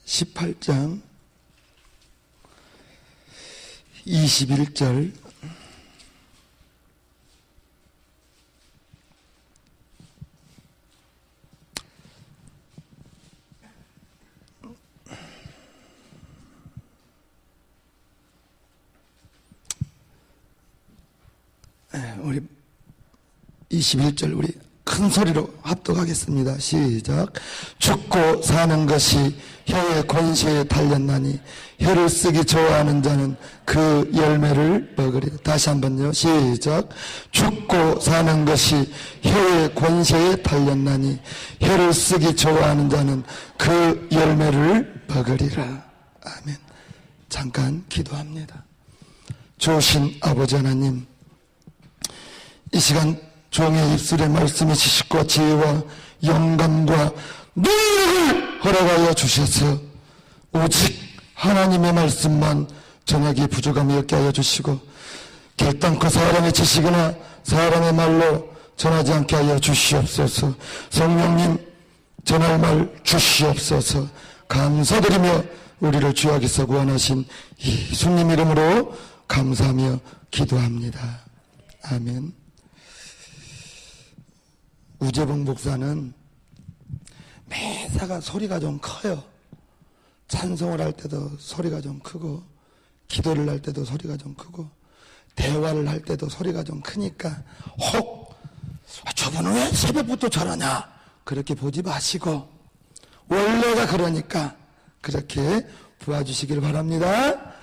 18장 21절 우리 21절 우리 큰 소리로 합독하겠습니다. 시작. 죽고 사는 것이 혀의 권세에 달렸나니 혀를 쓰기 좋아하는 자는 그 열매를 먹으리라. 다시 한번요. 시작. 죽고 사는 것이 혀의 권세에 달렸나니 혀를 쓰기 좋아하는 자는 그 열매를 먹으리라. 아멘. 잠깐 기도합니다. 좋으신 아버지 하나님, 이 시간 종의 입술에 말씀이 지식과 지혜와 영감과 능력을 허락하여 주셔서 오직 하나님의 말씀만 전하기 부족함이 없게 하여 주시고 결단코 사람의 지식이나 사람의 말로 전하지 않게 하여 주시옵소서. 성령님 전할 말 주시옵소서. 감사드리며 우리를 주야기서 구원하신 예수님 이름으로 감사하며 기도합니다. 아멘. 우재봉 목사는 매사가 소리가 좀 커요. 찬송을 할 때도 소리가 좀 크고 기도를 할 때도 소리가 좀 크고 대화를 할 때도 소리가 좀 크니까 혹 저분은 왜 새벽부터 저러냐 그렇게 보지 마시고 원래가 그러니까 그렇게 보아주시길 바랍니다.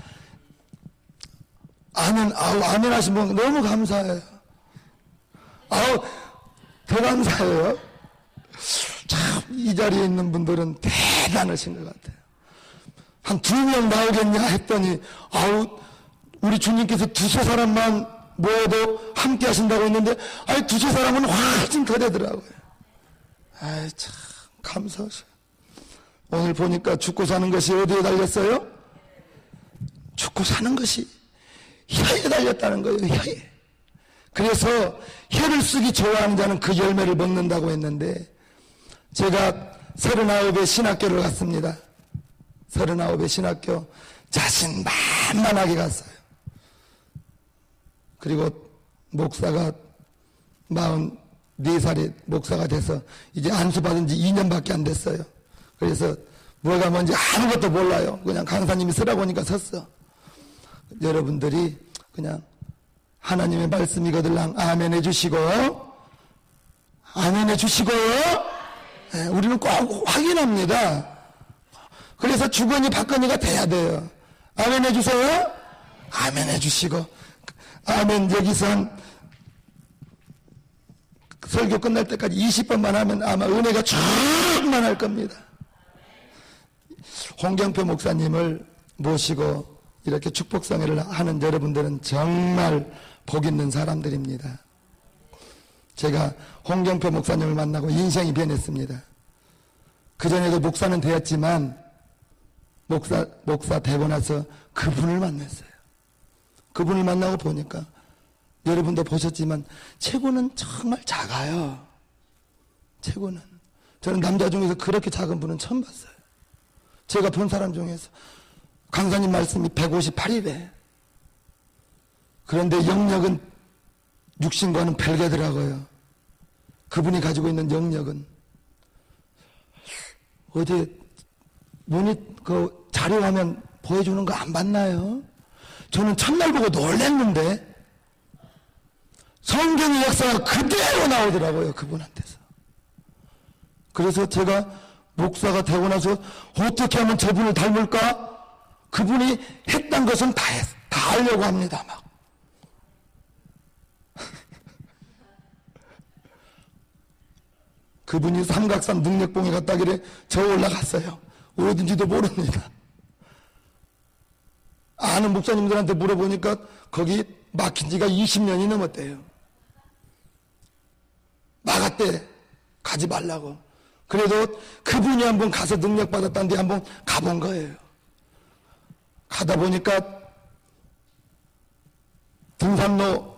아멘. 아멘 하신 분 너무 감사해요. 더 감사해요. 참, 이 자리에 있는 분들은 대단하신 것 같아요. 한 2명 나오겠냐 했더니, 우리 주님께서 2-3사람만 모여도 함께 하신다고 했는데, 2-3사람은 훨씬 더 되더라고요. 참, 감사하셔요. 오늘 보니까 죽고 사는 것이 어디에 달렸어요? 죽고 사는 것이 혀에 달렸다는 거예요, 혀에. 그래서 혀를 쓰기 좋아하는 자는 그 열매를 먹는다고 했는데 제가 39의 신학교를 갔습니다. 39의 신학교 자신만만하게 갔어요. 그리고 목사가 44살이 목사가 돼서 이제 안수받은 지 2년밖에 안 됐어요. 그래서 뭐가 뭔지 아무것도 몰라요. 그냥 강사님이 쓰라고 하니까 섰어. 여러분들이 그냥 하나님의 말씀이거들랑 아멘 해주시고 아멘 해주시고요. 네, 우리는 꼭 확인합니다. 그래서 주거니 받거니가 돼야 돼요. 아멘 해주세요. 아멘 해주시고 아멘. 여기선 설교 끝날 때까지 20번만 하면 아마 은혜가 충만할 겁니다. 홍경표 목사님을 모시고 이렇게 축복성회를 하는 여러분들은 정말 복 있는 사람들입니다. 제가 홍경표 목사님을 만나고 인생이 변했습니다. 그전에도 목사는 되었지만 목사 되고 나서 그분을 만났어요. 그분을 만나고 보니까 여러분도 보셨지만 체구는 정말 작아요. 체구는. 저는 남자 중에서 그렇게 작은 분은 처음 봤어요. 제가 본 사람 중에서. 강사님 말씀이 158이래. 그런데 영역은 육신과는 별개더라고요. 그분이 가지고 있는 영역은. 어제 그 자료화면 보여주는 거 안 봤나요? 저는 첫날 보고 놀랐는데 성경의 역사가 그대로 나오더라고요. 그분한테서. 그래서 제가 목사가 되고 나서 어떻게 하면 저분을 닮을까? 그분이 했던 것은 다 하려고 합니다. 막. 그분이 삼각산 능력봉에 갔다길래 저 올라갔어요. 어딘지도 모릅니다. 아는 목사님들한테 물어보니까 거기 막힌 지가 20년이 넘었대요. 막았대. 가지 말라고. 그래도 그분이 한번 가서 능력 받았다는데 한번 가본 거예요. 가다 보니까 등산로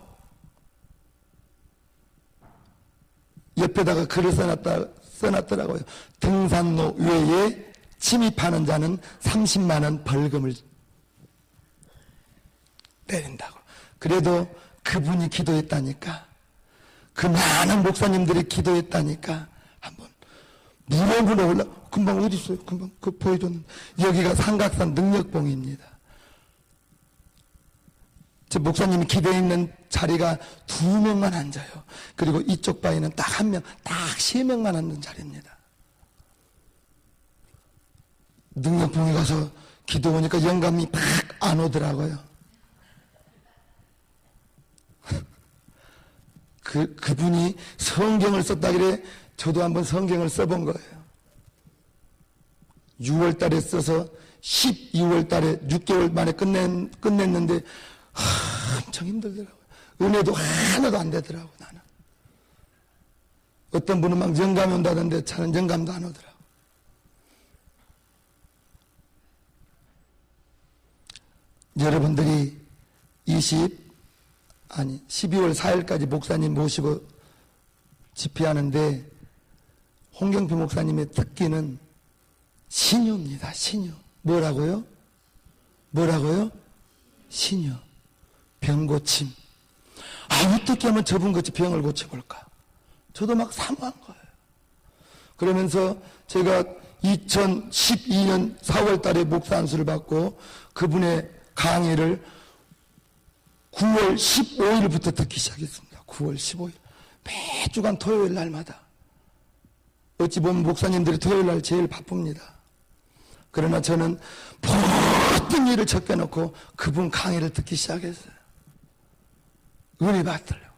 옆에다가 글을 써놨더라고요. 등산로 외에 침입하는 자는 30만 원 벌금을 때린다고. 그래도 그분이 기도했다니까, 그 많은 목사님들이 기도했다니까 한번 무릎으로 올라, 금방 어디 있어요? 금방 그 보여줬는데, 여기가 삼각산 능력봉입니다. 저 목사님이 기도해 있는 자리가 2명만 앉아요. 그리고 이쪽 바위는 딱 1명, 딱 3명만 앉는 자리입니다. 능력봉에 가서 기도 오니까 영감이 막 안 오더라고요. 그분이 성경을 썼다길래 저도 한번 성경을 써본 거예요. 6월 달에 써서 12월 달에 6개월 만에 끝냈는데 엄청 힘들더라고요. 은혜도 하나도 안 되더라고요. 나는. 어떤 분은 막 영감이 온다던데 저는 영감도 안 오더라고요. 여러분들이 12월 4일까지 목사님 모시고 집회하는데, 홍경표 목사님의 특기는 신유입니다. 신유. 뭐라고요? 신유. 병고침. 어떻게 하면 저분 같이 병을 고쳐볼까? 저도 막 사모한 거예요. 그러면서 제가 2012년 4월 달에 목사 안수를 받고 그분의 강의를 9월 15일부터 듣기 시작했습니다. 9월 15일. 매주간 토요일 날마다. 어찌 보면 목사님들이 토요일 날 제일 바쁩니다. 그러나 저는 모든 일을 적혀놓고 그분 강의를 듣기 시작했어요. 은혜 받더라고요.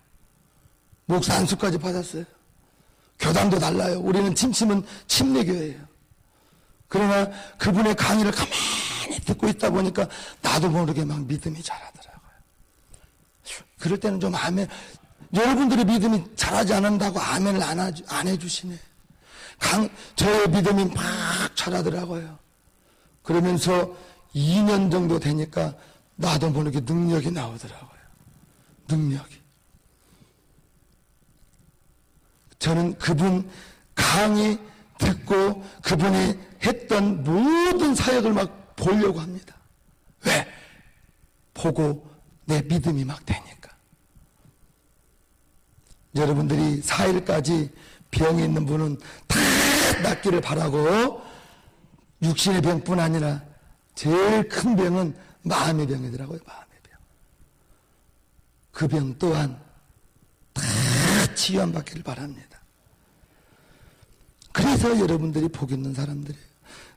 목사 안수까지 받았어요. 교단도 달라요. 우리는 침침은 침례교회예요. 그러나 그분의 강의를 가만히 듣고 있다 보니까 나도 모르게 막 믿음이 자라더라고요. 그럴 때는 좀 아멘, 여러분들의 믿음이 자라지 않는다고 아멘을 안 해주시네. 저의 믿음이 막 자라더라고요. 그러면서 2년 정도 되니까 나도 모르게 능력이 나오더라고요. 능력이. 저는 그분 강의 듣고 그분이 했던 모든 사역을 막 보려고 합니다. 왜? 보고 내 믿음이 막 되니까. 여러분들이 4일까지 병이 있는 분은 다 낫기를 바라고, 육신의 병뿐 아니라 제일 큰 병은 마음의 병이더라고요. 마음의 병. 그 병 또한 다 치유받기를 바랍니다. 그래서 여러분들이 복 있는 사람들이에요.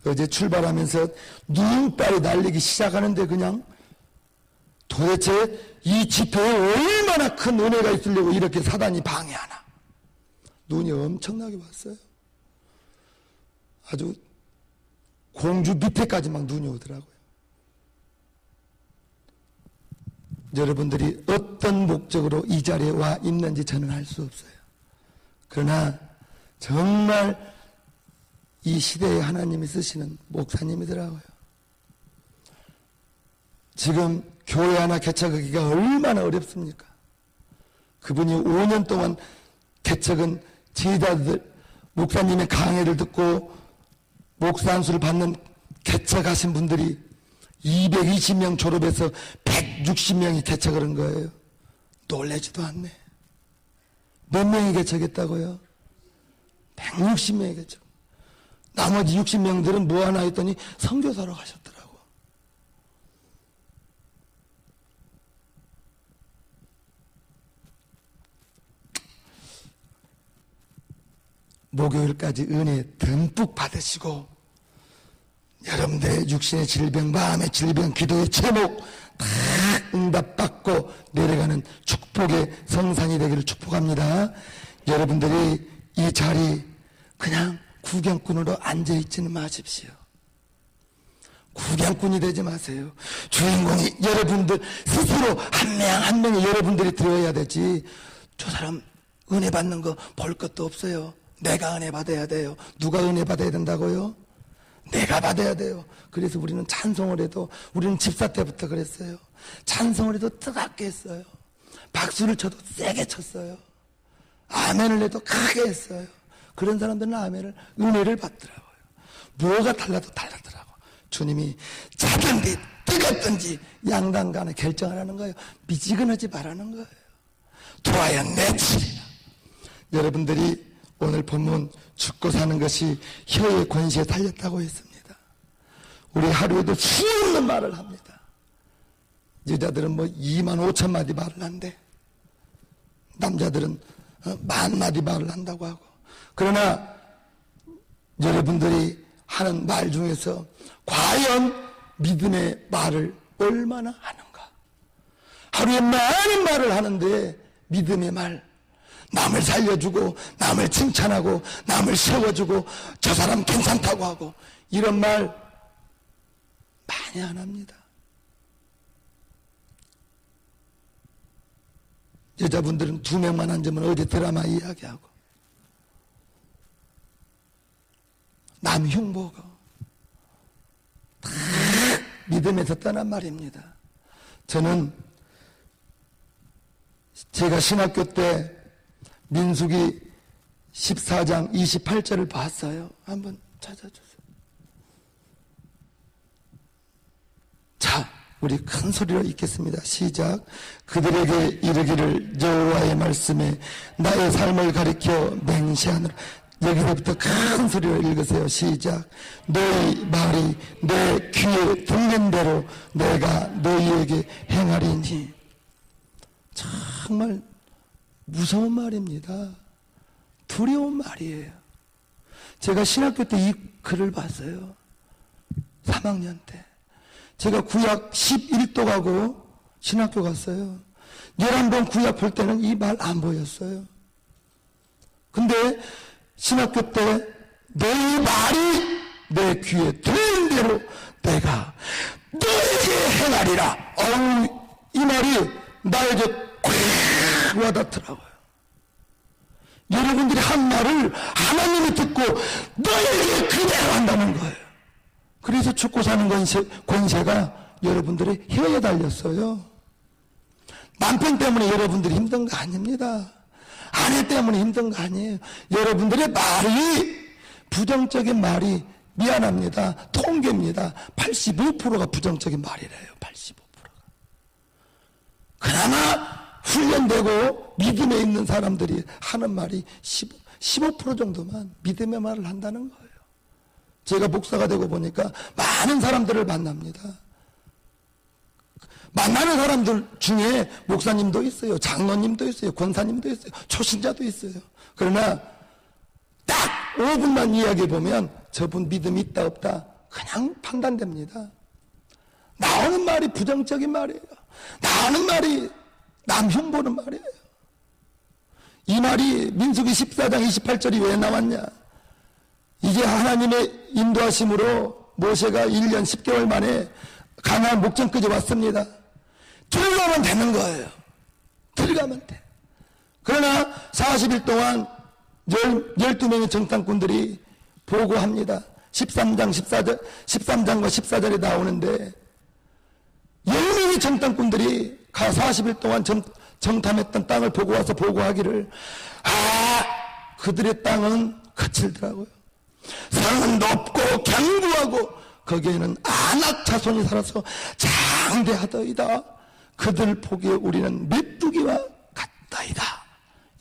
어제 출발하면서 눈발이 날리기 시작하는데 그냥 도대체 이 집회에 얼마나 큰 은혜가 있으려고 이렇게 사단이 방해하나. 눈이 엄청나게 왔어요. 아주 공주 밑에까지 막 눈이 오더라고요. 여러분들이 어떤 목적으로 이 자리에 와 있는지 저는 알 수 없어요. 그러나 정말 이 시대에 하나님이 쓰시는 목사님이더라고요. 지금 교회 하나 개척하기가 얼마나 어렵습니까? 그분이 5년 동안 개척은 제자들, 목사님의 강의를 듣고 목사 안수를 받는 개척하신 분들이 220명 졸업해서 160명이 개척을 한 거예요. 놀라지도 않네. 몇 명이 개척했다고요? 160명이 개척. 나머지 60명들은 뭐 하나 했더니 선교사로 가셨더라고. 목요일까지 은혜 듬뿍 받으시고 여러분들의 육신의 질병, 마음의 질병, 기도의 제목 다 응답받고 내려가는 축복의 성산이 되기를 축복합니다. 여러분들이 이 자리 그냥 구경꾼으로 앉아있지는 마십시오. 구경꾼이 되지 마세요. 주인공이 여러분들 스스로 한 명 한 명이 여러분들이 되어야 되지. 저 사람 은혜 받는 거 볼 것도 없어요. 내가 은혜 받아야 돼요. 누가 은혜 받아야 된다고요? 내가 받아야 돼요. 그래서 우리는 찬송을 해도, 우리는 집사 때부터 그랬어요. 찬송을 해도 뜨겁게 했어요. 박수를 쳐도 세게 쳤어요. 아멘을 해도 크게 했어요. 그런 사람들은 아멘을, 은혜를 받더라고요. 뭐가 달라도 달라더라고. 주님이 자든지 뜨겁든지 양당간에 결정하라는 거예요. 미지근하지 말라는 거예요. 도하여 내치리라. 여러분들이 오늘 본문 죽고 사는 것이 혀의 권세에 달렸다고 했습니다. 우리 하루에도 수없는 말을 합니다. 여자들은 뭐 2만 5천 마디 말을 한대. 남자들은 10,000마디 말을 한다고 하고. 그러나 여러분들이 하는 말 중에서 과연 믿음의 말을 얼마나 하는가? 하루에 많은 말을 하는데 믿음의 말, 남을 살려주고 남을 칭찬하고 남을 세워주고 저 사람 괜찮다고 하고 이런 말 많이 안 합니다. 여자분들은 2명만 앉으면 어디 드라마 이야기하고 남 흉보고 다 믿음에서 떠난 말입니다. 저는 제가 신학교 때 민수기 14장 28절을 봤어요. 한번 찾아주세요. 자, 우리 큰 소리로 읽겠습니다. 시작. 그들에게 이르기를 여호와의 말씀에 나의 삶을 가리켜 맹세하노라. 여기서부터 큰 소리로 읽으세요. 시작. 너희 말이 내 귀에 들린 대로 내가 너희에게 행하리니. 정말 무서운 말입니다. 두려운 말이에요. 제가 신학교 때 이 글을 봤어요. 3학년 때. 제가 구약 11도 가고 신학교 갔어요. 11번 구약 볼 때는 이 말 안 보였어요. 근데 신학교 때 너희 말이 내 귀에 들린 대로 내가 너에게 행하리라. 이 말이 나에게 꽉 와닿더라고요. 여러분들이 한 말을 하나님이 듣고 너에게 그대로 한다는 거예요. 그래서 죽고 사는 권세가 여러분들의 혀에 달렸어요. 남편 때문에 여러분들이 힘든 거 아닙니다. 아내 때문에 힘든 거 아니에요. 여러분들의 말이, 부정적인 말이, 미안합니다, 통계입니다, 85%가 부정적인 말이래요. 85%가. 그나마 훈련되고 믿음에 있는 사람들이 하는 말이 15% 정도만 믿음의 말을 한다는 거예요. 제가 목사가 되고 보니까 많은 사람들을 만납니다. 만나는 사람들 중에 목사님도 있어요. 장로님도 있어요. 권사님도 있어요. 초신자도 있어요. 그러나 딱 5분만 이야기해보면 저분 믿음이 있다 없다 그냥 판단됩니다. 나오는 말이 부정적인 말이에요. 나오는 말이 남 흉보는 말이에요. 이 말이 민수기 14장 28절이 왜 나왔냐? 이제 하나님의 인도하심으로 모세가 1년 10개월 만에 가나안 목전까지 왔습니다. 들어가면 되는 거예요. 들어가면 돼. 그러나 40일 동안 12명의 정탐꾼들이 보고합니다. 13장과 14절에 나오는데 10명의 정탐꾼들이 40일 동안 정탐했던 땅을 보고 와서 보고하기를 그들의 땅은 거칠더라고요. 산은 높고 견고하고 거기에는 아낙 자손이 살아서 장대하더이다. 그들 보기에 우리는 메뚜기와 같다이다.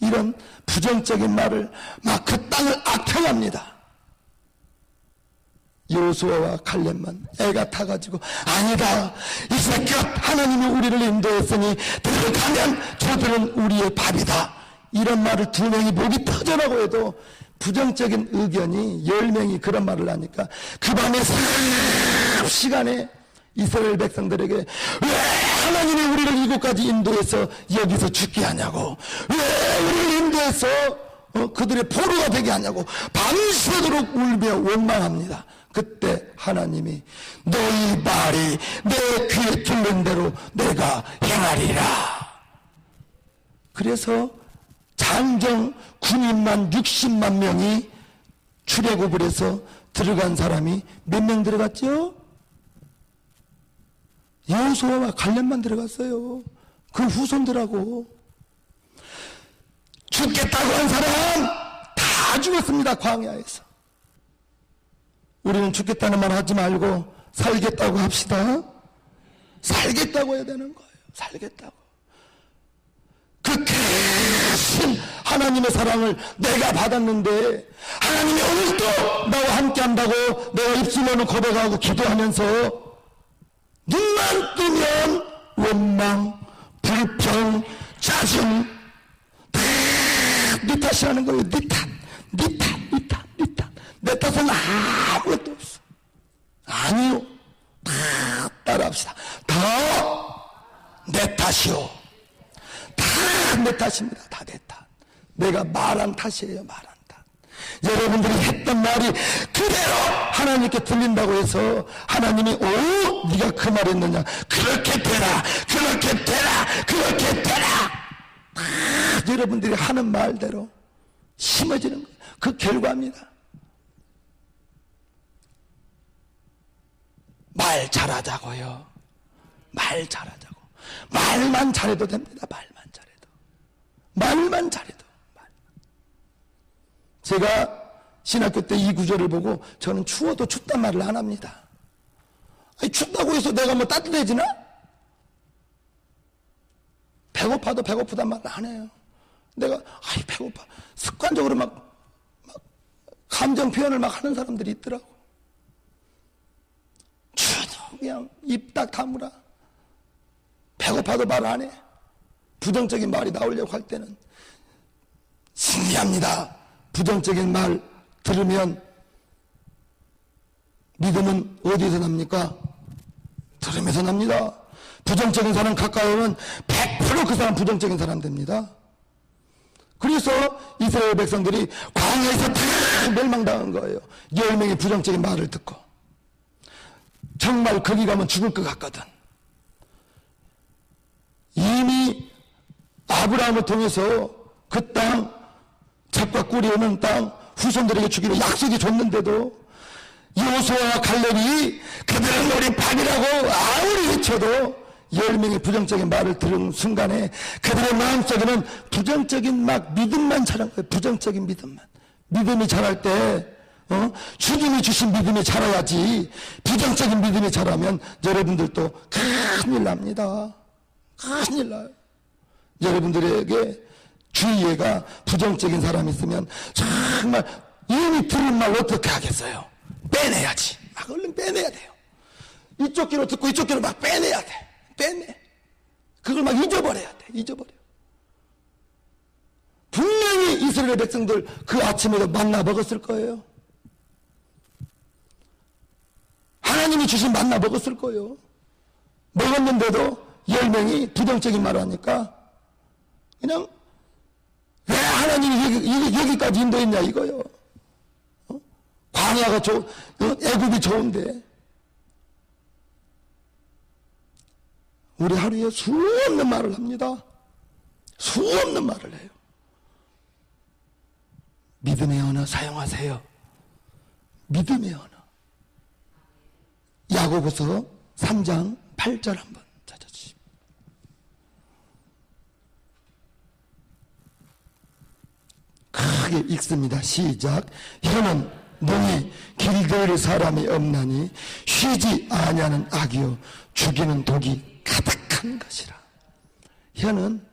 이런 부정적인 말을 막 그 땅을 악평합니다. 여호수아와 칼렙만 애가 타가지고 아니다, 이제껏 하나님이 우리를 인도했으니 들어가면 저들은 우리의 밥이다. 이런 말을 2명이 목이 터져라고 해도 부정적인 의견이 10명이 그런 말을 하니까 그 밤에 3시간에 이스라엘 백성들에게 왜 하나님이 우리를 이곳까지 인도해서 여기서 죽게 하냐고, 왜 우리를 인도해서 그들의 포로가 되게 하냐고 밤새도록 울며 원망합니다. 그때 하나님이 너희 말이 내 귀에 들린 대로 내가 행하리라. 그래서 장정 군인만 60만 명이 출애굽을 해서 들어간 사람이 몇 명 들어갔죠? 여호수아와 갈렙만 들어갔어요. 그 후손들하고. 죽겠다고 한 사람 다 죽었습니다. 광야에서. 우리는 죽겠다는 말 하지 말고 살겠다고 합시다. 살겠다고 해야 되는 거예요. 살겠다고. 그 크신 하나님의 사랑을 내가 받았는데 하나님이 오늘도 나와 함께 한다고 내가 입술로는 고백하고 기도하면서 눈만 뜨면 원망, 불평, 짜증 다 네 탓이 하는 거예요. 네 탓, 네 탓, 네 탓, 네 탓. 내 탓은 아무것도 없어. 아니요. 다 따라합시다. 다 내 탓이요. 다 내 탓입니다. 다 내 탓. 내가 말한 탓이에요. 말한 탓. 여러분들이 했던 말이 그대로 하나님께 들린다고 해서 하나님이 오 네가 그 말 했느냐 그렇게 되라 그렇게 되라 그렇게 되라 다 여러분들이 하는 말대로 심어지는 거예요. 그 결과입니다. 말 잘하자고요. 말 잘하자고. 말만 잘해도 됩니다. 말만 잘해도. 말만 잘해도. 말만. 제가 신학교 때 이 구절을 보고 저는 추워도 춥단 말을 안 합니다. 아니, 춥다고 해서 내가 뭐 따뜻해지나? 배고파도 배고프단 말을 안 해요. 내가 아이 배고파. 습관적으로 막 감정 표현을 막 하는 사람들이 있더라고. 추워도 그냥 입 딱 다물어. 배고파도 말 안 해. 부정적인 말이 나오려고 할 때는 신기합니다. 부정적인 말 들으면 믿음은 어디에서 납니까? 들으면서 납니다. 부정적인 사람 가까이 오면 100% 그 사람 부정적인 사람 됩니다. 그래서 이스라엘 백성들이 광야에서 다 멸망당한 거예요. 10명의 부정적인 말을 듣고. 정말 거기 가면 죽을 것 같거든. 이미 아브라함을 통해서 그 땅, 잣과 꿀이 오는 땅 후손들에게 주기로 약속이 줬는데도 여호수아와 갈렙이 그들은 우리 밥이라고 아무리 외쳐도 10명의 부정적인 말을 들은 순간에 그들의 마음속에는 부정적인 막 믿음만 자란 거예요. 부정적인 믿음만. 믿음이 자랄 때 주님이 주신 믿음이 자라야지. 부정적인 믿음이 자라면 여러분들도 큰일 납니다. 큰일 나요. 여러분들에게 주위에가 부정적인 사람이 있으면 정말 이미 들은 말 어떻게 하겠어요? 빼내야지. 막 얼른 빼내야 돼요. 이쪽 귀로 듣고 이쪽 귀로 막 빼내야 돼. 빼내. 그걸 막 잊어버려야 돼. 잊어버려. 분명히 이스라엘 백성들 그 아침에도 만나 먹었을 거예요. 하나님이 주신 만나 먹었을 거예요. 먹었는데도 10명이 부정적인 말을 하니까 그냥 왜 하나님이 여기까지 인도했냐 이거요. 광야가 애굽이 좋은데 우리 하루에 수 없는 말을 합니다. 수 없는 말을 해요. 믿음의 언어 사용하세요. 믿음의 언어. 야고보서 3장 8절 한번 찾아주십시오. 크게 읽습니다. 시작. 혀는 능히 길들일 사람이 없나니 쉬지 아니하는 악이요 죽이는 독이 가득한 것이라. 혀는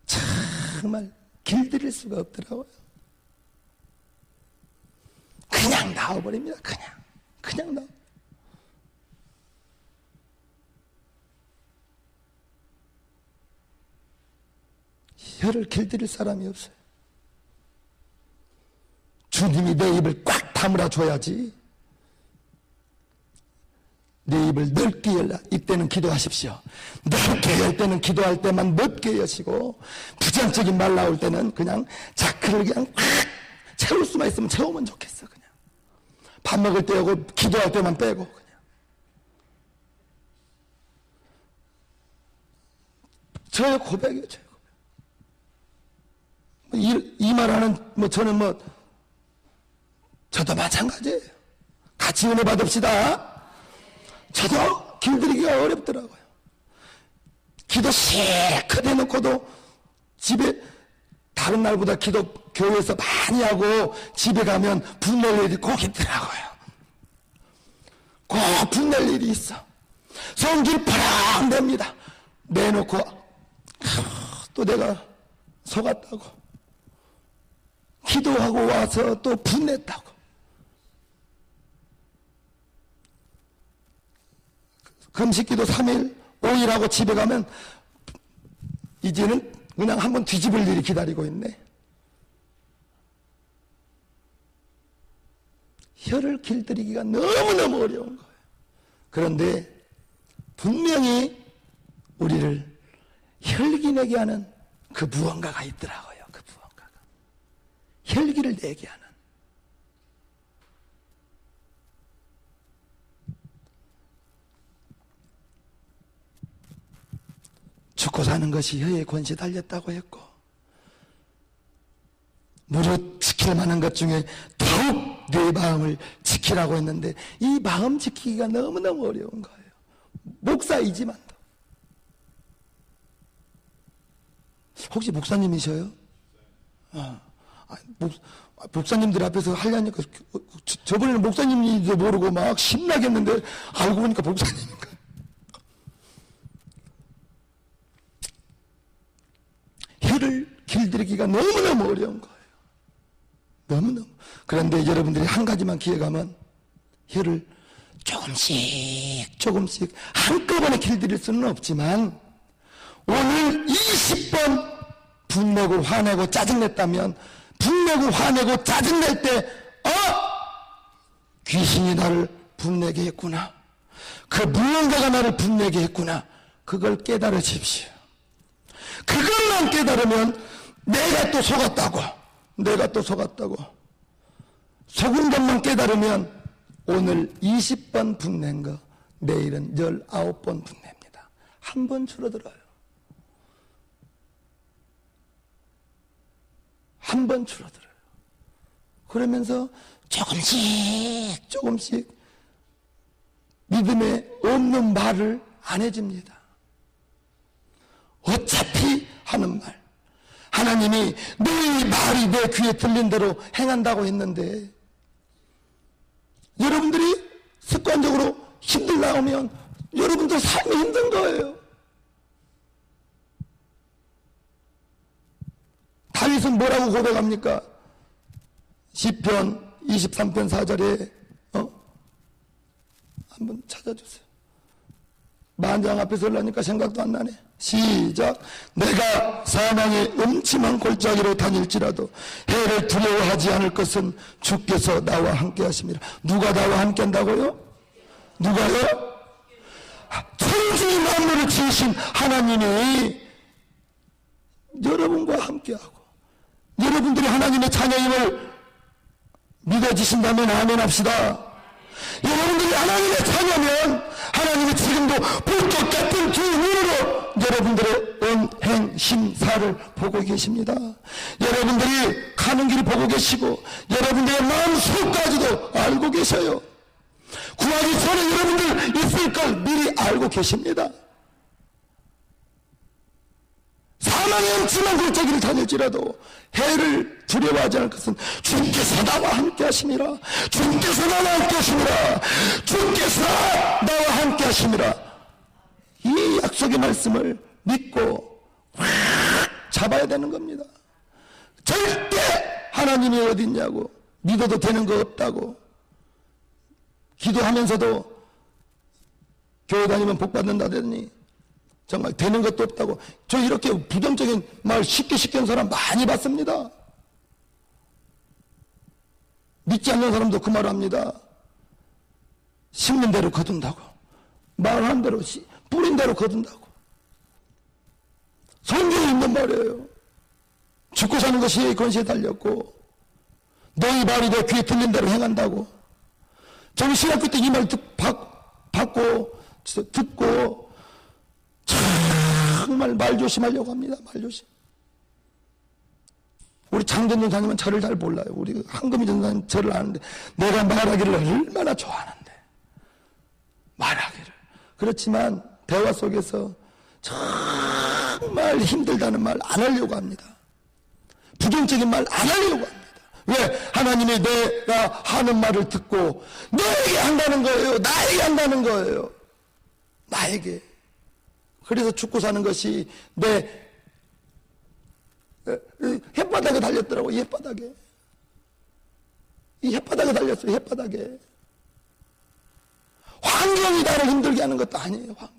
정말 길들일 수가 없더라고요. 그냥 나와버립니다. 그냥 나와. 혀를 길들일 사람이 없어요. 주님이 내 입을 꽉 다물어 줘야지. 내 입을 넓게 열라. 이때는 기도하십시오. 넓게 열 때는 기도할 때만 넓게 여시고 부정적인 말 나올 때는 그냥 자크를 그냥 꽉 채울 수만 있으면 채우면 좋겠어. 그냥 밥 먹을 때 하고 기도할 때만 빼고 그냥. 저의 고백이에요. 저의 고백. 이 말하는 저는 저도 마찬가지예요. 같이 은혜 받읍시다. 저도 길들이기가 어렵더라고요. 기도 실컷 해놓고도 집에 다른 날보다 기도 교회에서 많이 하고 집에 가면 분노할 일이 꼭 있더라고요. 분낼 일이 있어. 성질 파락 냅니다. 내놓고 또 내가 속았다고 기도하고 와서 또 분냈다고. 금식기도 3일 5일하고 집에 가면 이제는 그냥 한번 뒤집을 일이 기다리고 있네. 혀를 길들이기가 너무너무 어려운 거예요. 그런데 분명히 우리를 혈기내게 하는 그 무언가가 있더라고요. 그 무언가가 혈기를 내게 하는. 죽고 사는 것이 혀에 권세 달렸다고 했고, 무릇 지킬 만한 것 중에 더욱 내 마음을 지키라고 했는데 이 마음 지키기가 너무너무 어려운 거예요. 목사이지만도. 혹시 목사님이셔요? 목사님들 앞에서 하려니까 저번에는 목사님인지도 모르고 막 신나겠는데 알고 보니까 목사님인가. 혀를 길들이기가 너무너무 어려운 거예요. 너무너무. 그런데 여러분들이 한 가지만 기회가면 혀를 조금씩 한꺼번에 길들일 수는 없지만 오늘 20번 분내고 화내고 짜증냈다면, 분내고 화내고 짜증낼 때 귀신이 나를 분내게 했구나, 그 무언가가 나를 분내게 했구나, 그걸 깨달으십시오. 그것만 깨달으면 내가 또 속았다고 속은 것만 깨달으면 오늘 20번 분낸 거 내일은 19번 분냅니다. 한 번 줄어들어요. 한 번 줄어들어요. 그러면서 조금씩 믿음에 없는 말을 안 해줍니다. 어차피 하는 말. 하나님이 너희 말이 내 귀에 들린 대로 행한다고 했는데, 여러분들이 습관적으로 힘들 나오면 여러분들 삶이 힘든 거예요. 다윗은 뭐라고 고백합니까? 시편 23편 4절에 한번 찾아주세요. 만장 앞에 서려니까 생각도 안 나네. 시작. 내가 사망의 음침한 골짜기로 다닐지라도 해를 두려워하지 않을 것은 주께서 나와 함께 하심이라. 누가 나와 함께 한다고요? 누가요? 천지 만물을 지으신 하나님이 여러분과 함께하고, 여러분들이 하나님의 자녀임을 믿어지신다면 아멘 합시다. 여러분들이 하나님의 자녀면 하나님이 지금도 불꽃 같은 두 눈으로 여러분들의 은행 심사를 보고 계십니다. 여러분들이 가는 길을 보고 계시고 여러분들의 마음속까지도 알고 계셔요. 구하기 전에 여러분들 있을 걸 미리 알고 계십니다. 사망의 음침한 골짜기를 다닐지라도 해를 두려워하지 않을 것은 주께서 나와 함께 하심이라. 주께서 나와 함께 하심이라. 주께서 나와 함께 하심이라. 이 약속의 말씀을 믿고 확 잡아야 되는 겁니다. 절대 하나님이 어디 있냐고, 믿어도 되는 거 없다고, 기도하면서도 교회 다니면 복 받는다더니 정말 되는 것도 없다고, 저 이렇게 부정적인 말 쉽게 하는 사람 많이 봤습니다. 믿지 않는 사람도 그 말을 합니다. 심는 대로 거둔다고, 말하는 대로 뿌린 대로 거둔다고. 성경에 있는 말이에요. 죽고 사는 것이 권세에 달렸고 너희 말이 내 귀에 들린 대로 행한다고. 저는 신학교 때 이 말 받고 듣고 정말 말 조심하려고 합니다. 말 조심. 우리 장전 전사님은 저를 잘 몰라요. 우리 한금희 전사님 저를 아는데 내가 말하기를 얼마나 좋아하는데, 말하기를. 그렇지만 대화 속에서 정말 힘들다는 말 안 하려고 합니다. 부정적인 말 안 하려고 합니다. 왜? 하나님이 내가 하는 말을 듣고 너에게 한다는 거예요. 나에게 한다는 거예요. 나에게. 그래서 죽고 사는 것이 내 혓바닥에 달렸더라고. 혓바닥에. 이 혓바닥에 달렸어요. 혓바닥에. 환경이 나를 힘들게 하는 것도 아니에요. 환경.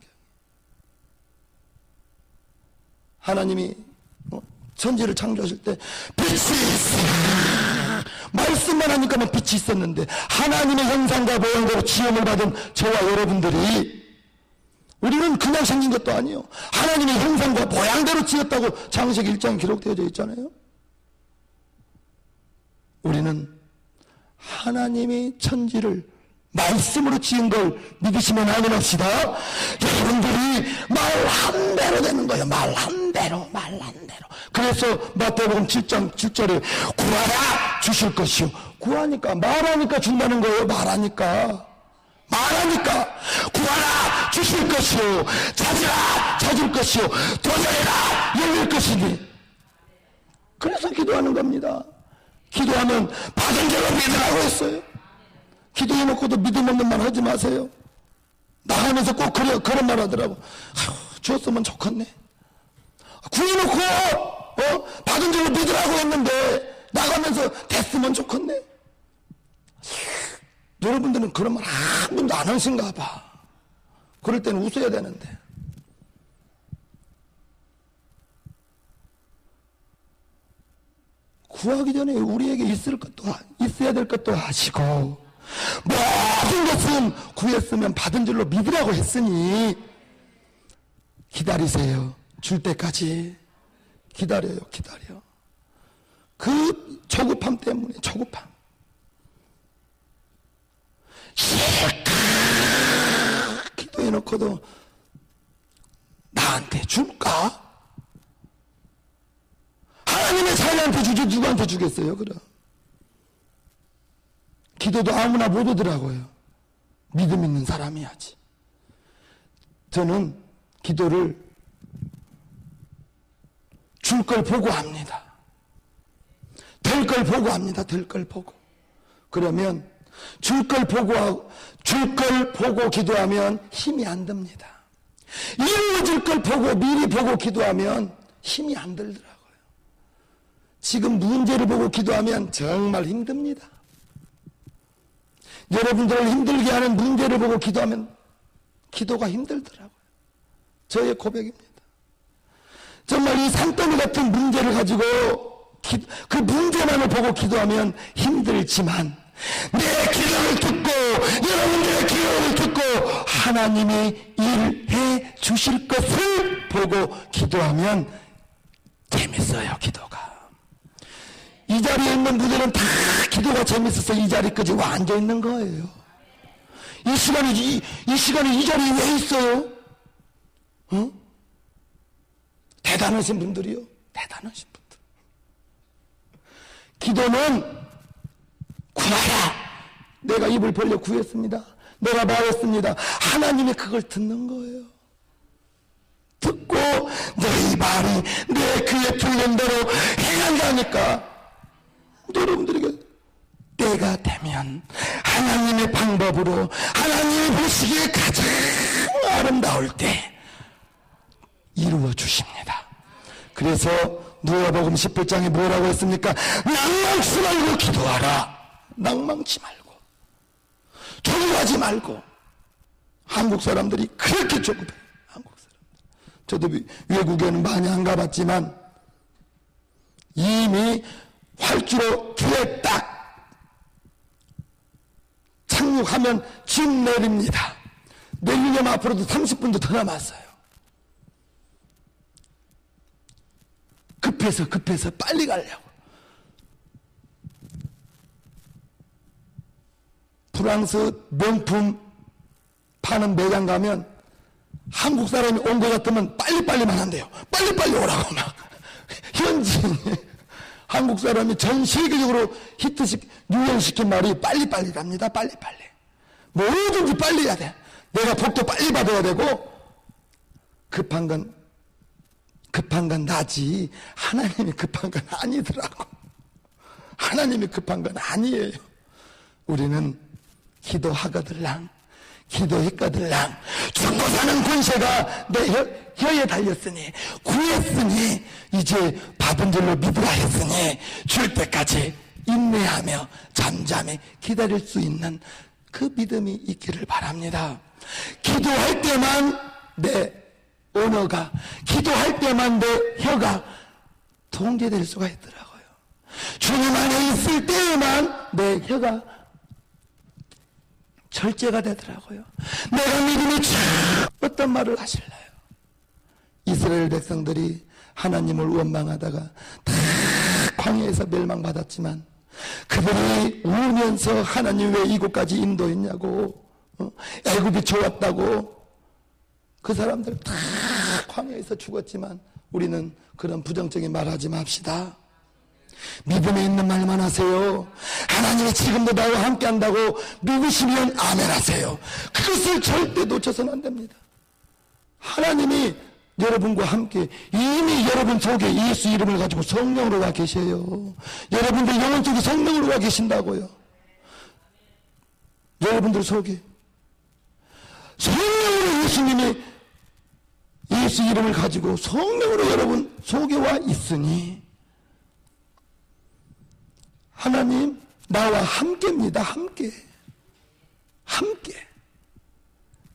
하나님이 천지를 창조하실 때 빛이 있어. 말씀만 하니까만 빛이 있었는데 하나님의 형상과 모양대로 지음을 받은 저와 여러분들이, 우리는 그냥 생긴 것도 아니에요. 하나님의 형상과 모양대로 지었다고 창세기 1장에 기록되어져 있잖아요. 우리는 하나님이 천지를 말씀으로 지은 걸 믿으시면 아멘합시다. 여러분들이 말 한 대로 되는 거예요. 말 한 대로. 그래서 마태복음 7장 7절에 구하라 주실 것이요. 구하니까, 말하니까 준다는 거예요. 말하니까 구하라 주실 것이요, 찾으라 찾을 것이요, 도전해라 열릴 것이니. 그래서 기도하는 겁니다. 기도하면 받은 줄로 믿으라고 했어요. 기도해놓고도 믿음 없는 말 하지 마세요. 나가면서 꼭 그런 말 하더라고. 주었으면 좋겠네. 구해놓고 받은 줄로 믿으라고 했는데 나가면서 됐으면 좋겠네. 여러분들은 그런 말 한 번도 안 하신가 봐. 그럴 때는 웃어야 되는데. 구하기 전에 우리에게 있어야 될 것도 하시고, 모든 것은 구했으면 받은 줄로 믿으라고 했으니 기다리세요. 줄 때까지 기다려. 그 조급함 때문에, 조급함. 실컷 기도해놓고도 나한테 줄까? 하나님의 자녀한테 주지 누구한테 주겠어요? 그럼 기도도 아무나 못 오더라고요. 믿음 있는 사람이 하지. 저는 기도를 줄 걸 보고 합니다. 될 걸 보고 합니다. 될 걸 보고. 그러면 줄 걸 보고 기도하면 힘이 안 듭니다. 이루어질 걸 보고 미리 보고 기도하면 힘이 안 들더라고요. 지금 문제를 보고 기도하면 정말 힘듭니다. 여러분들을 힘들게 하는 문제를 보고 기도하면 기도가 힘들더라고요. 저의 고백입니다. 정말 이 산더미 같은 문제를 가지고 그 문제만을 보고 기도하면 힘들지만, 내 기도를 듣고 여러분들의 기도를 듣고 하나님이 일해 주실 것을 보고 기도하면 재밌어요. 기도가. 이 자리에 있는 분들은 다 기도가 재밌어서 이 자리까지 와 앉아 있는 거예요. 이 시간에 이 자리에 왜 있어요? 대단하신 분들이요. 대단하신 분들. 기도는 구하라. 내가 입을 벌려 구했습니다. 내가 말했습니다. 하나님이 그걸 듣는 거예요. 듣고 너희 말이 내 귀에 들린 대로 행한다니까. 여러분들에게 때가 되면 하나님의 방법으로, 하나님이 보시기에 가장 아름다울 때 이루어 주십니다. 그래서 누가복음 11장에 뭐라고 했습니까? 낭망치 말고 기도하라. 낭망치 말고, 조급하지 말고. 한국 사람들이 그렇게 조급해요. 한국 사람들. 저도 외국에는 많이 안 가봤지만 이미 활주로 뒤에 딱 착륙하면 짐 내립니다. 내리려면 앞으로도 30분도 더 남았어요. 급해서 빨리 가려고. 프랑스 명품 파는 매장 가면 한국 사람이 온 것 같으면 빨리빨리만 한대요. 빨리빨리 오라고 막. 현지인이, 한국 사람이 전 세계적으로 유행시킨 말이 빨리빨리랍니다. 빨리빨리. 뭐든지 빨리 해야 돼. 내가 복도 빨리 받아야 되고, 급한 건 나지 하나님이 급한 건 아니더라고. 하나님이 급한 건 아니에요. 우리는 기도하거들랑 기도했거들랑 죽고 사는 권세가 내 혀에 달렸으니 구했으니 이제 받은 줄로 믿으라 했으니 줄 때까지 인내하며 잠잠히 기다릴 수 있는 그 믿음이 있기를 바랍니다. 기도할 때만 내 언어가, 기도할 때만 내 혀가 통제될 수가 있더라고요. 주님 안에 있을 때에만 내 혀가 절제가 되더라고요. 내가 믿음이 참 어떤 말을 하실래요? 이스라엘 백성들이 하나님을 원망하다가 다 광야에서 멸망받았지만 그들이 울면서 하나님 왜 이곳까지 인도했냐고, 애굽이 좋았다고, 그 사람들 다 광야에서 죽었지만 우리는 그런 부정적인 말 하지 맙시다. 믿음에 있는 말만 하세요. 하나님이 지금도 나와 함께 한다고 믿으시면 아멘 하세요. 그것을 절대 놓쳐서는 안 됩니다. 하나님이 여러분과 함께 이미 여러분 속에 예수 이름을 가지고 성령으로 와 계셔요. 여러분들 영혼 속에 성령으로 와 계신다고요. 여러분들 속에 성령으로 예수님이 예수 이름을 가지고 성령으로 여러분 속에 와 있으니 하나님 나와 함께입니다. 함께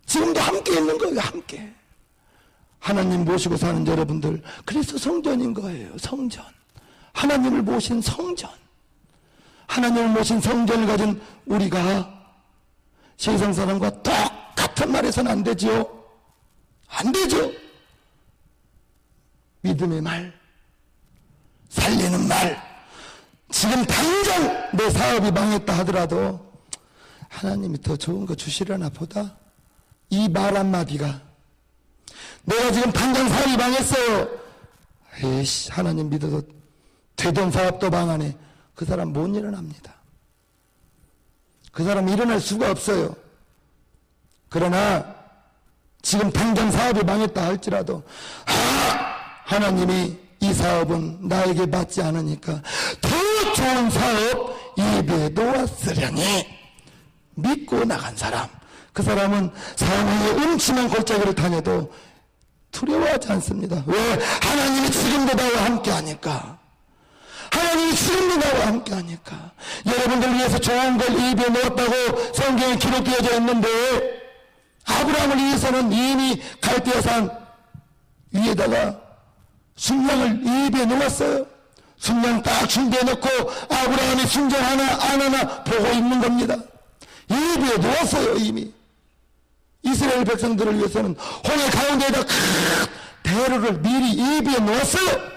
지금도 함께 있는 거예요. 함께 하나님 모시고 사는 여러분들, 그래서 성전인 거예요. 성전, 하나님을 모신 성전. 하나님을 모신 성전을 가진 우리가 세상 사람과 똑같은 말 해서는 안 되죠. 안 되죠. 믿음의 말, 살리는 말, 지금 당장 내 사업이 망했다 하더라도 하나님이 더 좋은 거 주시려나 보다. 이 말 한마디가, 내가 지금 당장 사업이 망했어요, 에이씨 하나님 믿어도 되던 사업도 망하네, 그 사람 못 일어납니다. 그 사람 일어날 수가 없어요. 그러나 지금 당장 사업이 망했다 할지라도 하나님이 이 사업은 나에게 맞지 않으니까 더 좋은 사업 예배에 놓았으려니 믿고 나간 사람, 그 사람은 상황에 음침한 골짜기를 다녀도 두려워하지 않습니다. 왜? 하나님이 지금도 나와 함께 하니까. 하나님이 지금도 나와 함께 하니까. 여러분들 위해서 좋은 걸 예배에 놓았다고 성경에 기록되어져 있는데, 아브라함을 위해서는 이미 갈대아산 위에다가 순양을 예배에 놓았어요. 순양 딱 준비해 놓고 아브라함이 순종하나 안 하나 보고 있는 겁니다. 예배에 놓았어요. 이미 이스라엘 백성들을 위해서는 홍해 가운데에다 큰 대로를 미리 예배에 놓았어요.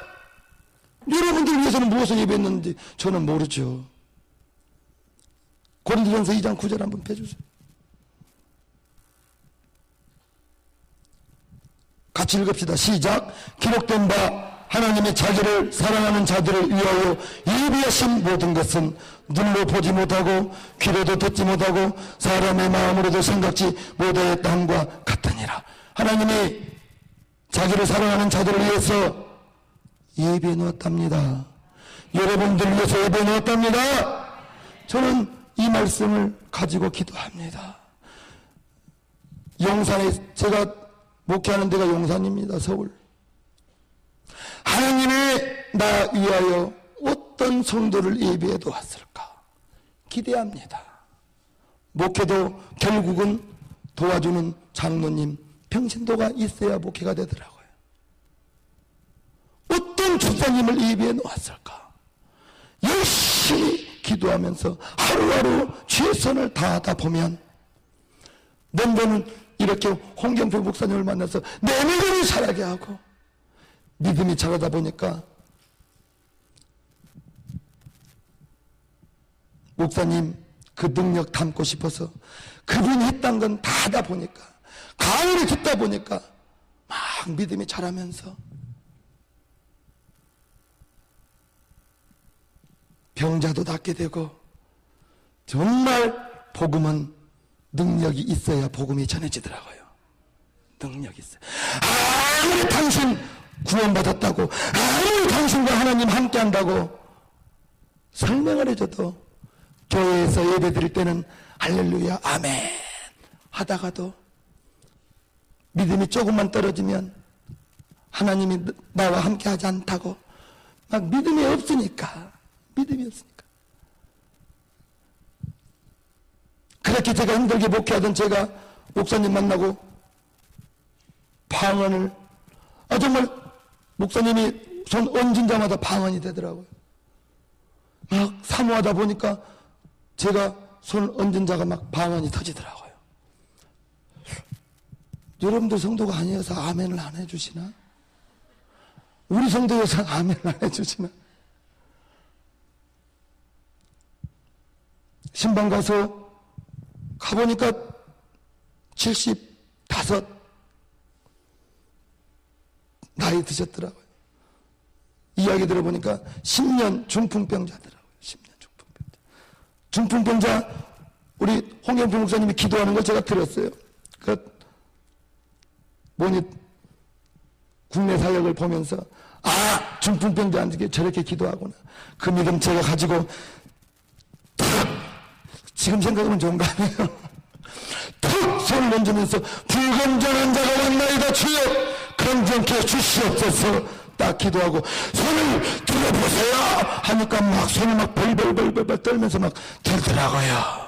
여러분들 위해서는 무엇을 예배했는지 저는 모르죠. 고린도전서 2장 9절 한번 펴주세요. 같이 읽읍시다. 시작. 기록된 바 하나님의 자기를 사랑하는 자들을 위하여 예비하신 모든 것은 눈으로 보지 못하고 귀로도 듣지 못하고 사람의 마음으로도 생각지 못하였다함과 같으니라. 하나님이 자기를 사랑하는 자들을 위해서 예비해 놓았답니다. 여러분들 위해서 예비해 놓았답니다. 저는 이 말씀을 가지고 기도합니다. 용산에, 제가 목회하는 데가 용산입니다. 서울. 하나님이 나 위하여 어떤 성도를 예비해 놓았을까 기대합니다. 목회도 결국은 도와주는 장로님, 평신도가 있어야 목회가 되더라고요. 어떤 집사님을 예비해 놓았을까. 열심히 기도하면서 하루하루 최선을 다하다 보면 넌 이렇게 홍경표 목사님을 만나서 내 믿음을 자라게 하고 믿음이 자라다 보니까 목사님 그 능력 담고 싶어서 그분이 했던 건 다 하다 보니까, 강의를 듣다 보니까 막 믿음이 자라면서 병자도 낫게 되고, 정말 복음은 능력이 있어야 복음이 전해지더라고요. 능력이 있어요. 아무리 당신 구원받았다고, 아무리 당신과 하나님 함께 한다고 설명을 해줘도 교회에서 예배 드릴 때는 할렐루야 아멘 하다가도 믿음이 조금만 떨어지면 하나님이 나와 함께 하지 않다고 막 믿음이 없으니까 그렇게 제가 힘들게 목회하던 제가 목사님 만나고 방언을 정말 목사님이 손 얹은 자마다 방언이 되더라고요. 막 사모하다 보니까 제가 손을 얹은 자가 막 방언이 터지더라고요. 여러분들 성도가 아니어서 아멘을 안 해주시나? 우리 성도여서 아멘을 안 해주시나? 신방 가보니까 75 나이 드셨더라고요. 이야기 들어보니까 10년 중풍병자더라고요. 10년 중풍병자 우리 홍영표 목사님이 기도하는 걸 제가 들었어요. 국내 사역을 보면서 중풍병자한테 저렇게 기도하구나. 그 믿음 제가 가지고 지금 생각하면 좋은 거 아니에요? 툭 손을 얹으면서 불건전한 자가 왔나이다 주여 건전케 해 주시옵소서 딱 기도하고 손을 들어보세요 하니까 막 손을 막 벌벌 떨면서 막 들더라고요.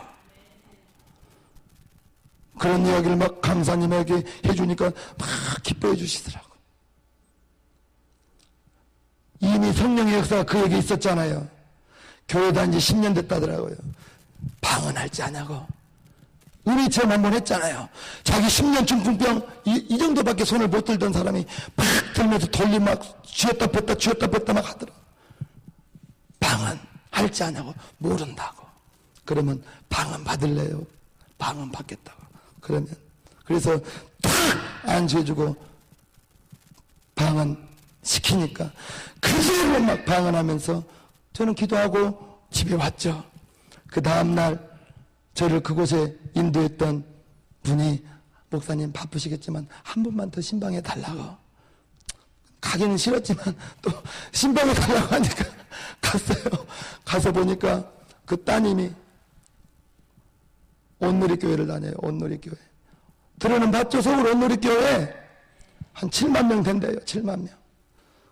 그런 이야기를 막 강사님에게 해주니까 막 기뻐해 주시더라고요. 이미 성령의 역사가 그에게 있었잖아요. 교회 다닌 지 10년 됐다더라고요. 방언할 줄 아냐고. 우리 체험 한번 했잖아요. 자기 10년 중풍병 이 정도밖에 손을 못 들던 사람이 막 들면서 돌리 막 쥐었다 뺐다 막 하더라. 방언 할 줄 아냐고. 모른다고. 그러면 방언 받을래요? 방언 받겠다고. 그래서 탁 안수해주고 방언 시키니까 그대로 막 방언하면서 저는 기도하고 집에 왔죠. 그 다음날 저를 그곳에 인도했던 분이 목사님 바쁘시겠지만 한 번만 더 신방해 달라고. 가기는 싫었지만 또 신방해 달라고 하니까 갔어요. 가서 보니까 그 따님이 온누리교회를 다녀요. 온누리교회. 들어는 봤죠. 서울 온누리교회 한 7만 명 된대요. 7만 명.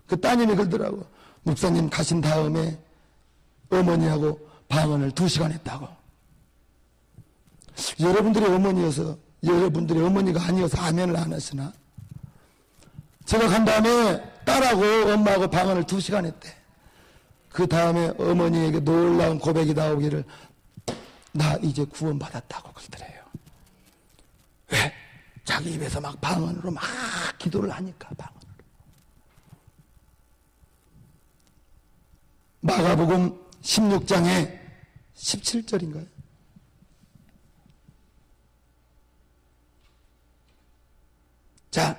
그 따님이 그러더라고. 목사님 가신 다음에 어머니하고 방언을 2시간 했다고. 여러분들의 어머니가 아니어서 아멘을 안 하시나? 제가 간 다음에 딸하고 엄마하고 방언을 2시간 했대. 그 다음에 어머니에게 놀라운 고백이 나오기를 나 이제 구원받았다고 그러더래요. 왜? 자기 입에서 막 방언으로 막 기도를 하니까 방언으로. 마가복음 16장에 17절인가요? 자,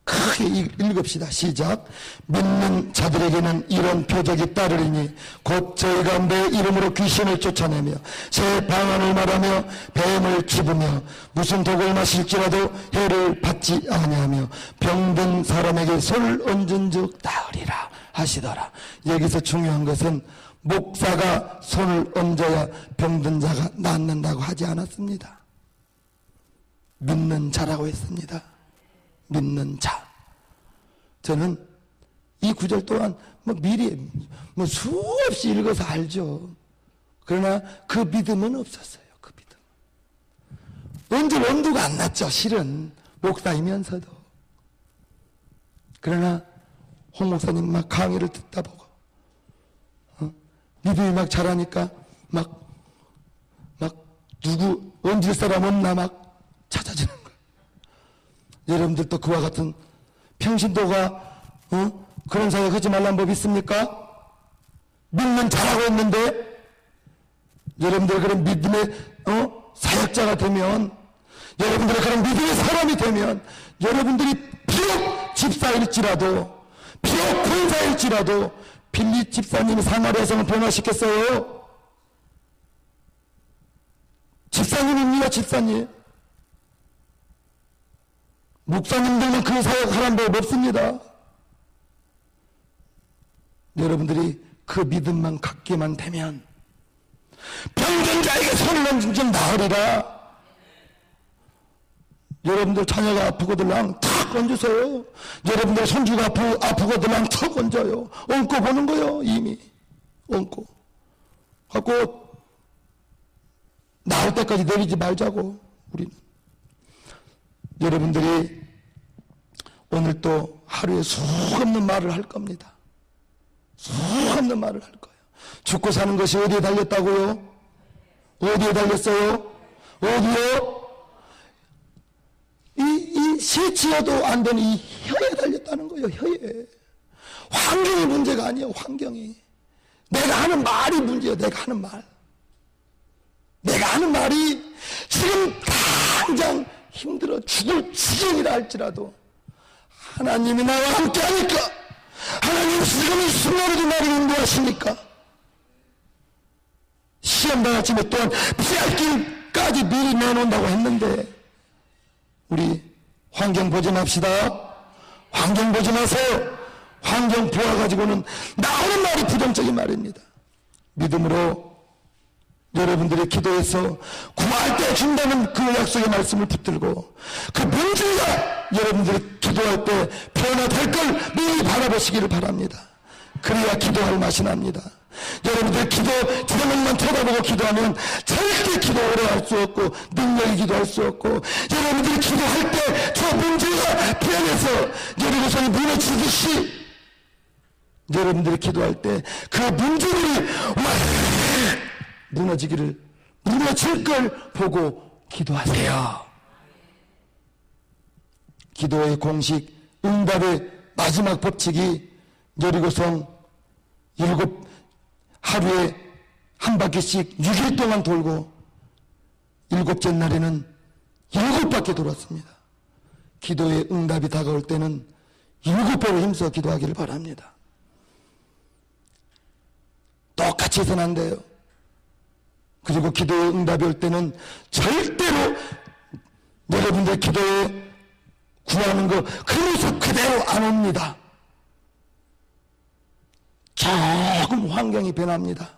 크게 읽읍시다. 시작. 믿는 자들에게는 이런 표적이 따르리니 곧 저희 가운데 이름으로 귀신을 쫓아내며 새 방언을 말하며 뱀을 짚으며 무슨 독을 마실지라도 해를 받지 아니하며 병든 사람에게 손을 얹은 즉 나으리라 하시더라. 여기서 중요한 것은 목사가 손을 얹어야 병든 자가 낫는다고 하지 않았습니다. 믿는 자라고 했습니다. 믿는 자. 저는 이 구절 또한 미리 수없이 읽어서 알죠. 그러나 그 믿음은 없었어요. 그 믿음. 언제 원두가 안 났죠. 실은 목사이면서도. 그러나 홍 목사님 막 강의를 듣다 보고 믿음이 막 자라니까 막 누구 얹을 사람 없나 막 찾아지는 거예요. 여러분들도 그와 같은 평신도가 그런 사역 하지 말라는 법 있습니까? 믿는 자라고 했는데 여러분들 그런 믿음의 사역자가 되면 여러분들이 그런 믿음의 사람이 되면 여러분들이 비록 집사일지라도 비록 권사일지라도 빌립 집사님이 사마리아 성을 변화시켰어요. 집사님입니다. 집사님. 목사님들만 그 사역하라는 법 없습니다. 여러분들이 그 믿음만 갖기만 되면 병든 자에게 손을 얹은 좀 나으리라. 여러분들 자녀가 아프거들랑 탁 얹으세요. 여러분들 손주가 아프거들랑 탁 얹어요. 얹고 보는 거요. 이미 얹고 갖고 나올 때까지 내리지 말자고. 우리는 여러분들이 오늘 또 하루에 수없는 말을 할 겁니다. 수없는 말을 할 거예요. 죽고 사는 것이 어디에 달렸다고요? 어디에 달렸어요? 어디요? 이 세치여도 안 되는 이 혀에 달렸다는 거예요. 혀에. 환경이 문제가 아니에요. 환경이. 내가 하는 말이 문제예요. 내가 하는 말. 내가 하는 말이 지금 당장 힘들어 죽을 지경이라 할지라도 하나님이 나와 함께 하니까, 하나님 지금 이 순간에도 나를 인도하시니까, 시험당 아침에 또한 피할 길까지 미리 내놓는다고 했는데, 우리 환경 보지 맙시다. 환경 보지 마세요. 환경 보아가지고는 나오는 말이 부정적인 말입니다. 믿음으로 여러분들이 기도해서 구할 때 준다는 그 약속의 말씀을 붙들고 그 문제가 여러분들이 기도할 때 변화될 걸 미리 바라보시기를 바랍니다. 그래야 기도할 맛이 납니다. 여러분들 기도 제목만 쳐다보고 기도하면 절대 기도 오래 할 수 없고 능력이 기도할 수 없고, 여러분들이 기도할 때 저 문제가 변해서 여러분이 무너지듯이 여러분들이 기도할 때 그 문제들이 무너질 걸 보고 기도하세요. 기도의 공식, 응답의 마지막 법칙이 여리고성 하루에 한 바퀴씩 6일 동안 돌고 7째 날에는 7바퀴 돌았습니다. 기도의 응답이 다가올 때는 7배로 힘써 기도하기를 바랍니다. 똑같이 해서는 안 돼요. 그리고 기도의 응답이 올 때는 절대로 여러분들 기도에 구하는 거 그 모습 그대로 안 옵니다. 조금 환경이 변합니다.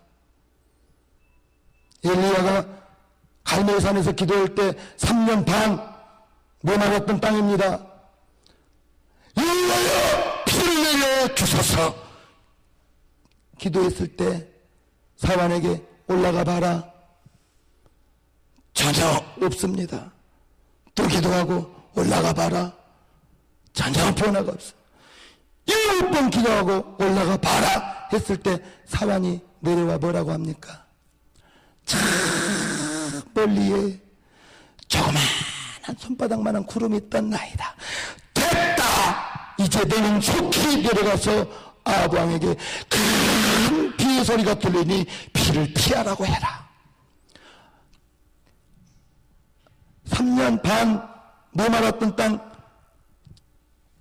엘리야가 갈멜산에서 기도할 때 3년 반 메마랐던 땅입니다. 여호와여 피를 내려 주소서. 기도했을 때 사환에게 올라가 봐라. 전혀 없습니다. 또 기도하고 올라가 봐라. 전혀 변화가 없어요. 7번 기도하고 올라가 봐라 했을 때 사환이 내려와 뭐라고 합니까? 저 멀리에 조그마한 손바닥만한 구름이 있던 나이다. 됐다. 이제 너는 속히 내려가서 아합 왕에게 큰 비의 소리가 들리니 비를 피하라고 해라. 3년 반 메마랐던 땅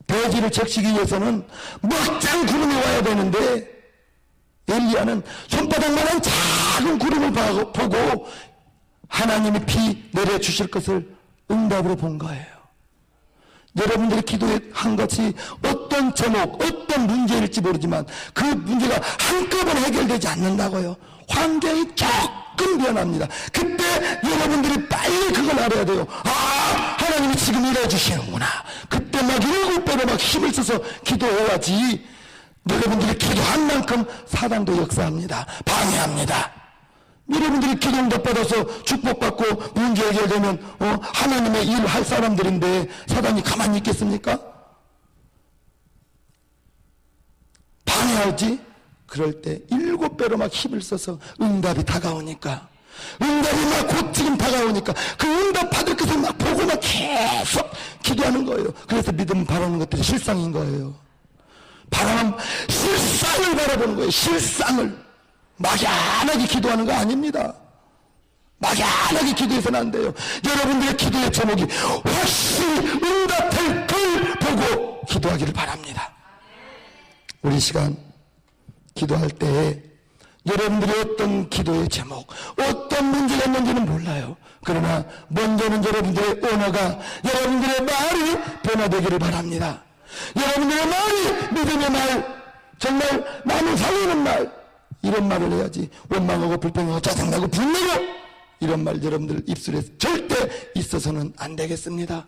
대지를 적시기 위해서는 멋진 구름이 와야 되는데 엘리야는 손바닥만한 작은 구름을 보고 하나님이 비 내려주실 것을 응답으로 본 거예요. 여러분들이 기도한 것이 어떤 제목, 어떤 문제일지 모르지만 그 문제가 한꺼번에 해결되지 않는다고요. 환경이 조금 변합니다. 그때 여러분들이 빨리 그걸 알아야 돼요. 아, 하나님이 지금 일해 주시는구나. 그때 막 7배로 막 힘을 써서 기도해야지. 여러분들이 기도한 만큼 사단도 역사합니다. 방해합니다. 여러분들이 기도 응답 받아서 축복받고 문제 해결되면 하나님의 일을 할 사람들인데 사단이 가만히 있겠습니까? 방해하지? 그럴 때 7배로 막 힘을 써서 응답이 다가오니까, 응답이 막 곧 지금 다가오니까 그 응답 받을 것을 막 보고 막 계속 기도하는 거예요. 그래서 믿음 바라는 것들이 실상인 거예요. 바라는 실상을 바라보는 거예요. 실상을. 막연하게 기도하는 거 아닙니다. 막연하게 기도해서는 안 돼요. 여러분들의 기도의 제목이 확실히 응답될 걸 보고 기도하기를 바랍니다. 우리 시간 기도할 때에 여러분들이 어떤 기도의 제목, 어떤 문제가 있는지는 몰라요. 그러나 먼저는 여러분들의 언어가, 여러분들의 말이 변화되기를 바랍니다. 여러분들의 말이 믿음의 말, 정말 남을 살리는 말, 이런 말을 해야지. 원망하고 불평하고 짜증나고 분노고 이런 말 여러분들 입술에 절대 있어서는 안 되겠습니다.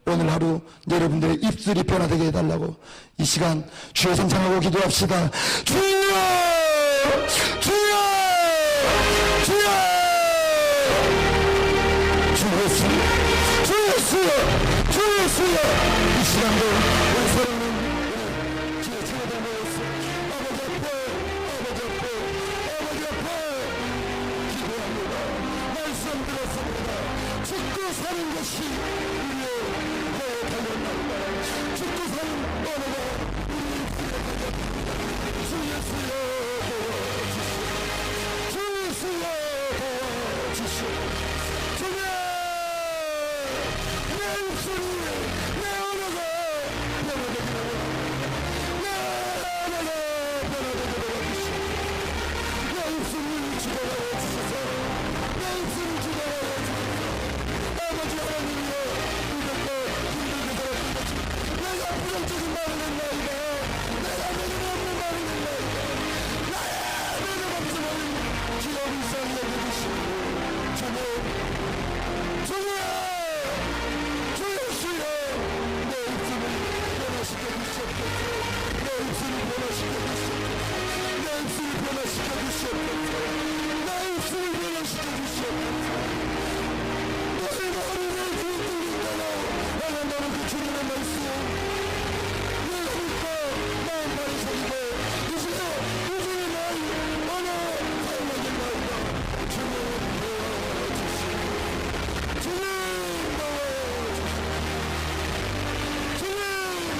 오늘 하루 여러분들의 입술이 변화되게 해달라고 이 시간 주여 성찬하고 기도합시다. 주여! 주여! 주여! 주여 주여! 주여 주여! 주여 주여! 이 시간도 우리 서로는 주의 친구들 모여서 아버지 앞에 기도합니다. 말씀 들었습니다. 죽고 사는 것이 우리의 거에 달렸나이다. 죽고 사는 언어가 우리의 길에 달렸나이다. 주 예수여 도와주시오. 주 예수여 도와주시오. 주여 내 입술이 내 언어가 변화되기를 원합니다. 내 언어가 변화되기를 원하시오. 내 입술을 주관하여 주소서. 내 입술을 주관하여 주소서. 아버지 하나님이여 이것도 힘들게 살았던 것이 내가 부정적인 말을 했나이다. 내가 매력 없는 말을 했나이다. 나의 매력 없음을 주여 불쌍히 여겨주시오. 주님 주여 주 예수여 내 입술을 변화시켜 주시옵소서. 내 입술을 변화시켜 주시옵소서. 내 입술을 변화시켜 주시옵소서. 내 입술을 변화시켜 주시옵소서. 너희 머리를 굴뚝이잖아. 나는 너는 그 주님의 말씀 내가 믿고 마음만을 사리고 이제요 우주의 말 언어 사용하는 말이다. 주님 도와주시오. 주님 도와주시오. 주님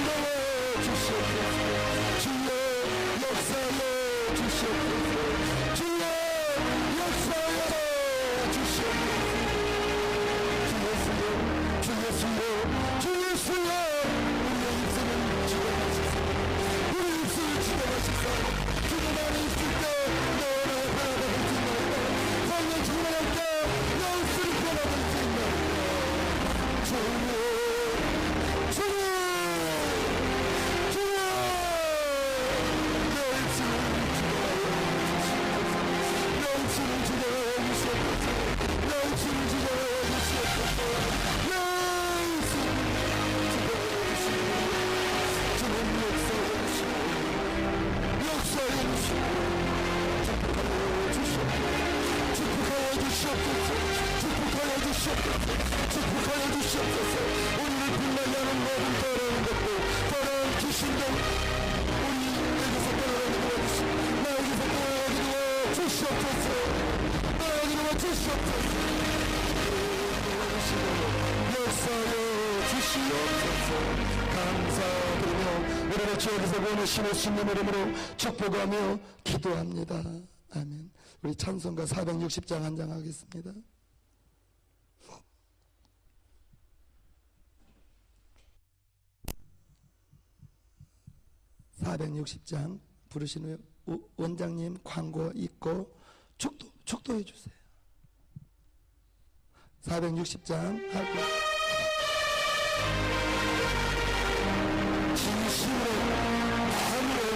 도와주시옵소서. 주여 역사여 주시옵소서. 주여 역사여 주시옵소서. 주 예수여 주 예수여 우리의 입술을 지켜가시사. 우리 입술을 지켜가시사. 주님 안에 있을 때 내 언어가 변화될 수 있나이다. 성령 충만할 때 내 입술이 변화될 수 있나이다. 주님 주님 주님 내 입술을 지켜가시옵소서. 내 입술을 지켜가시옵소서. 내 입술을 지켜가시옵소서. 내 입술을 지켜가시옵소서. 주님 역사해 주시오. 역사해 주시오. 축복하여 주시옵소서. 축복하여 주시옵소서. 축복하여 주시옵소서. 우리를 빛나게 하는 모든 더러운 것들 더러운 귀신들 우리에게서 떠나가게 도와주시오. 나에게서 떠나가게 도와주시옵소서. 떠나가게 도와주시옵소서. 역사여 주시옵소서. 감사드리며 우리를 주에게서 원하시는 주님 이름으로 축복하며 기도합니다. 아멘. 우리 찬송가 460장 한 장 하겠습니다. 460장 부르신 후에 원장님 광고 있고 축도해 주세요. 460장 하고 진심으로 마음으로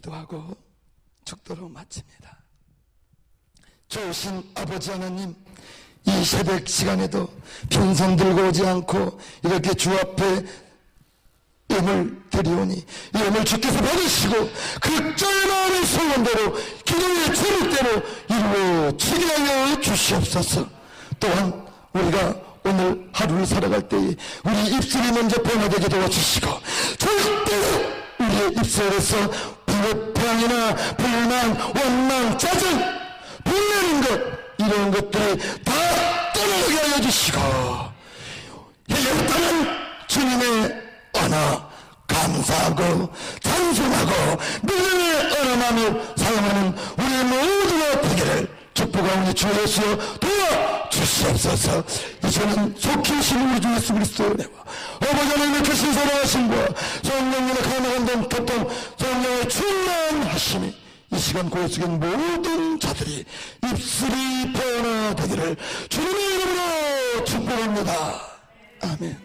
기도하고 죽도록 마칩니다. 좋으신 아버지 하나님, 이 새벽 시간에도 빈손 들고 오지 않고 이렇게 주 앞에 예물 드리오니 이 예물 주께서 받으시고 그 마음의 소원대로 기도의 제목대로 이루어 주게 하여 주시옵소서. 또한 우리가 오늘 하루를 살아갈 때에 우리 입술이 먼저 변화되게 도와주시고 절대로 우리의 입술에서 불평이나 불만, 원망, 짜증, 분내는 것 이런 것들이 다 떠나게 하여 주시고 이겼다는 주님의 언어 감사하고 찬송하고 믿음의 언어만을 사용하는 우리 모두가 되기를 축복하오니 주 예수여 도와주시옵소서. 이제는 속히 오신 우리 주 예수 그리스도의 은혜와 아버지 하나님의 크신 사랑하심과 성령님의 가능한 교통 성령의 충만하심이 이 시간 고요 속인 모든 자들이 입술이 변화되기를 주님의 이름으로 축복합니다. 아멘.